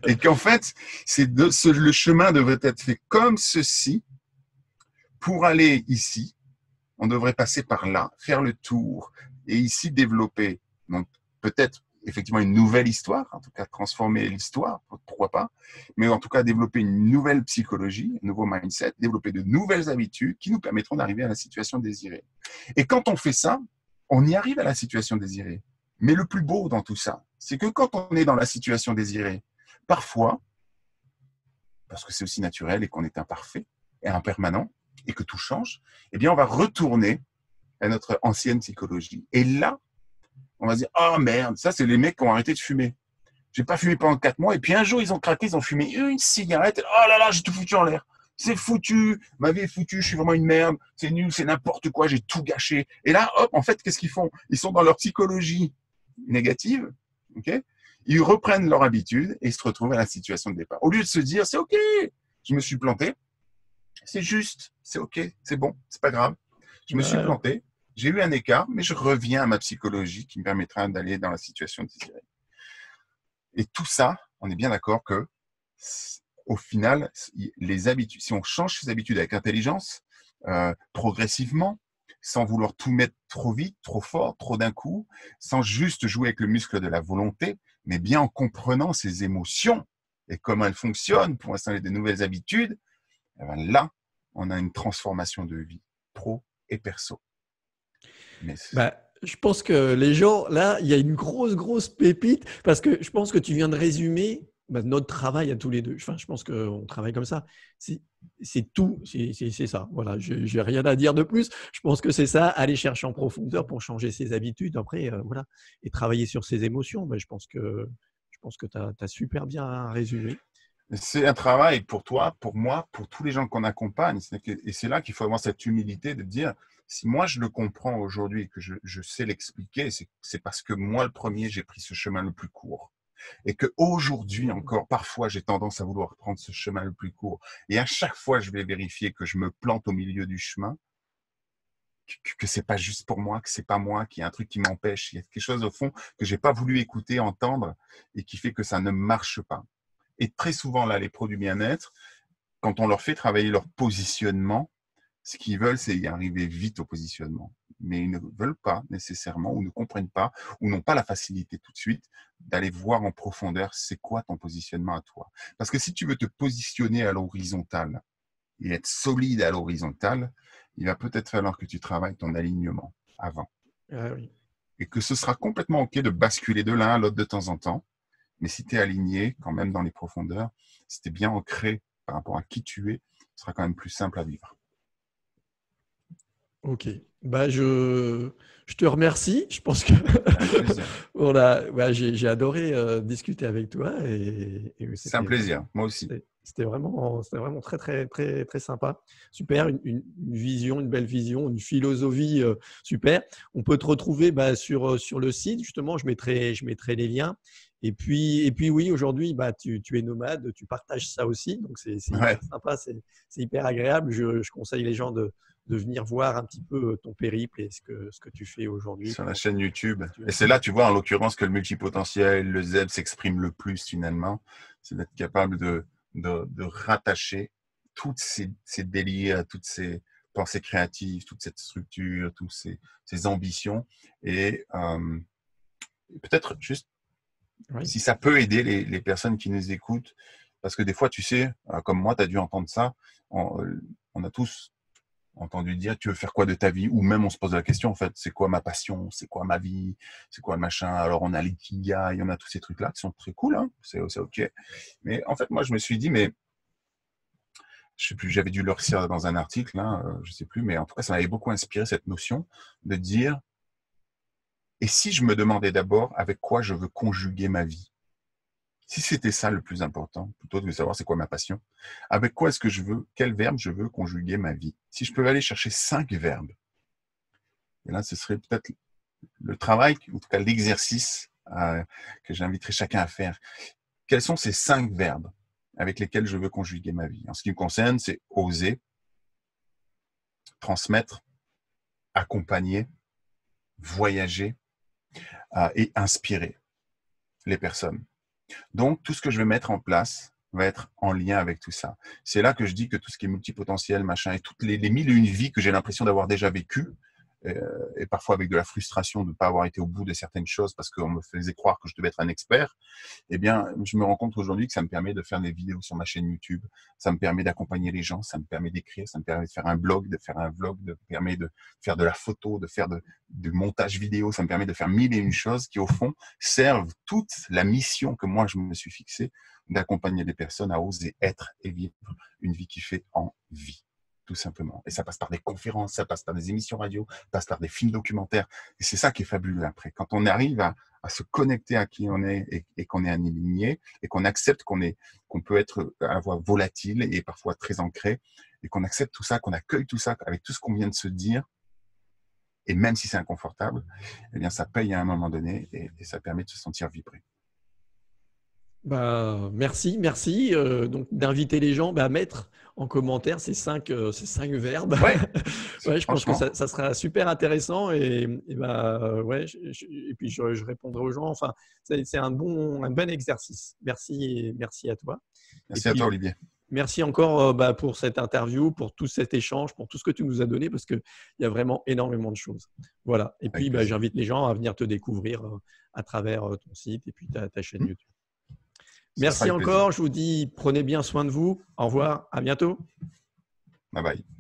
Et qu'en fait, le chemin devrait être fait comme ceci. Pour aller ici, on devrait passer par là, faire le tour, et ici développer, donc peut-être effectivement une nouvelle histoire, en tout cas transformer l'histoire, pourquoi pas, mais en tout cas développer une nouvelle psychologie, un nouveau mindset, développer de nouvelles habitudes qui nous permettront d'arriver à la situation désirée. Et quand on fait ça, on y arrive à la situation désirée. Mais le plus beau dans tout ça, c'est que quand on est dans la situation désirée, parfois, parce que c'est aussi naturel et qu'on est imparfait et impermanent, et que tout change, eh bien, on va retourner à notre ancienne psychologie. Et là, on va se dire, oh merde, ça, c'est les mecs qui ont arrêté de fumer. J'ai pas fumé pendant 4 mois, et puis un jour, ils ont craqué, ils ont fumé une cigarette, et, oh là là, j'ai tout foutu en l'air. C'est foutu, ma vie est foutue, je suis vraiment une merde, c'est nul, c'est n'importe quoi, j'ai tout gâché. Et là, hop, en fait, qu'est-ce qu'ils font? Ils sont dans leur psychologie négative, ok? Ils reprennent leur habitude et ils se retrouvent à la situation de départ. Au lieu de se dire, c'est ok, Je me suis planté. C'est juste, c'est OK, c'est bon, c'est pas grave. Je me suis planté, j'ai eu un écart, mais je reviens à ma psychologie qui me permettra d'aller dans la situation désirée. Et tout ça, on est bien d'accord que, au final, les habitudes, si on change ses habitudes avec intelligence, progressivement, sans vouloir tout mettre trop vite, trop fort, trop d'un coup, sans juste jouer avec le muscle de la volonté, mais bien en comprenant ses émotions et comment elles fonctionnent pour installer de nouvelles habitudes, eh bien là, on a une transformation de vie, pro et perso. Je pense que les gens, là, il y a une grosse pépite parce que je pense que tu viens de résumer notre travail à tous les deux. Enfin, je pense qu'on travaille comme ça. C'est tout, c'est ça. Voilà, je n'ai rien à dire de plus. Je pense que c'est ça, aller chercher en profondeur pour changer ses habitudes après, voilà, et travailler sur ses émotions. Je pense que tu as super bien résumé. C'est un travail pour toi, pour moi, pour tous les gens qu'on accompagne. Et c'est là qu'il faut avoir cette humilité de dire, si moi je le comprends aujourd'hui et que je sais l'expliquer, c'est parce que moi, le premier, j'ai pris ce chemin le plus court. Et qu'aujourd'hui encore, parfois, j'ai tendance à vouloir prendre ce chemin le plus court. Et à chaque fois, je vais vérifier que je me plante au milieu du chemin, que c'est pas juste pour moi, que c'est pas moi, qu'il y a un truc qui m'empêche. Il y a quelque chose au fond que j'ai pas voulu écouter, entendre, et qui fait que ça ne marche pas. Et très souvent, là, les pros du bien-être, quand on leur fait travailler leur positionnement, ce qu'ils veulent, c'est y arriver vite au positionnement. Mais ils ne veulent pas nécessairement, ou ne comprennent pas, ou n'ont pas la facilité tout de suite d'aller voir en profondeur c'est quoi ton positionnement à toi. Parce que si tu veux te positionner à l'horizontale et être solide à l'horizontale, il va peut-être falloir que tu travailles ton alignement avant. Ah, oui. Et que ce sera complètement OK de basculer de l'un à l'autre de temps en temps. Mais si tu es aligné, quand même dans les profondeurs, si tu es bien ancré par rapport à qui tu es, ce sera quand même plus simple à vivre. Ok. Je te remercie. Je pense que j'ai adoré discuter avec toi C'est un plaisir, moi aussi. C'était vraiment très sympa. Super, une vision, une belle vision, une philosophie super. On peut te retrouver sur le site, justement, je mettrai les liens. Et puis oui, aujourd'hui, tu es nomade, tu partages ça aussi, donc c'est hyper sympa, c'est hyper agréable. Je conseille les gens de venir voir un petit peu ton périple et ce que tu fais aujourd'hui. Sur la chaîne YouTube. Et c'est là, tu vois, en l'occurrence, que le multipotentiel, le Z s'exprime le plus finalement. C'est d'être capable de rattacher toutes ces délires, toutes ces pensées créatives, toute cette structure, toutes ces ambitions. Et peut-être juste, si ça peut aider les personnes qui nous écoutent, parce que des fois, tu sais, comme moi, tu as dû entendre ça, on a tous entendu dire tu veux faire quoi de ta vie, ou même on se pose la question en fait, c'est quoi ma passion, c'est quoi ma vie, c'est quoi le machin. Alors on a l'ikigai, on a tous ces trucs là qui sont très cool, hein, c'est ok, mais en fait moi je me suis dit, mais je sais plus, j'avais dû le réussir dans un article, hein, je sais plus, mais en tout cas ça m'avait beaucoup inspiré cette notion de dire, et si je me demandais d'abord avec quoi je veux conjuguer ma vie, si c'était ça le plus important, plutôt que de savoir c'est quoi ma passion, avec quoi est-ce que je veux, quel verbe je veux conjuguer ma vie. Si je peux aller chercher 5 verbes, et là ce serait peut-être le travail, ou en tout cas l'exercice que j'inviterai chacun à faire. Quels sont ces 5 verbes avec lesquels je veux conjuguer ma vie? En ce qui me concerne, c'est oser, transmettre, accompagner, voyager et inspirer les personnes. Donc, tout ce que je vais mettre en place va être en lien avec tout ça. C'est là que je dis que tout ce qui est multipotentiel, machin, et toutes les 1001 vies que j'ai l'impression d'avoir déjà vécues, et parfois avec de la frustration de ne pas avoir été au bout de certaines choses parce qu'on me faisait croire que je devais être un expert, eh bien, je me rends compte aujourd'hui que ça me permet de faire des vidéos sur ma chaîne YouTube, ça me permet d'accompagner les gens, ça me permet d'écrire, ça me permet de faire un blog, de faire un vlog, ça me permet de faire de la photo, de faire du montage vidéo, ça me permet de faire 1001 choses qui, au fond, servent toute la mission que moi, je me suis fixée d'accompagner les personnes à oser être et vivre une vie qui fait envie. Tout simplement. Et ça passe par des conférences, ça passe par des émissions radio, ça passe par des films documentaires. Et c'est ça qui est fabuleux après. Quand on arrive à se connecter à qui on est et qu'on est aligné et qu'on accepte qu'on peut être à la fois volatile et parfois très ancré et qu'on accepte tout ça, qu'on accueille tout ça avec tout ce qu'on vient de se dire, et même si c'est inconfortable, eh bien ça paye à un moment donné et ça permet de se sentir vibrer. Bah, merci, merci. Donc, d'inviter les gens à mettre en commentaire ces 5 verbes. Ouais, Ouais, je pense que franchement, ça sera super intéressant et bah, ouais, et puis je répondrai aux gens. Enfin, c'est un bon exercice. Merci et merci à toi. Et merci à toi, puis, Olivier. merci encore pour cette interview, pour tout cet échange, pour tout ce que tu nous as donné, parce qu'il y a vraiment énormément de choses. Voilà. Et Avec puis, plaisir. j'invite les gens à venir te découvrir à travers ton site et puis ta chaîne Hmm. YouTube. Ça sera Merci avec plaisir. encore. Je vous dis, prenez bien soin de vous. Au revoir. À bientôt. Bye bye.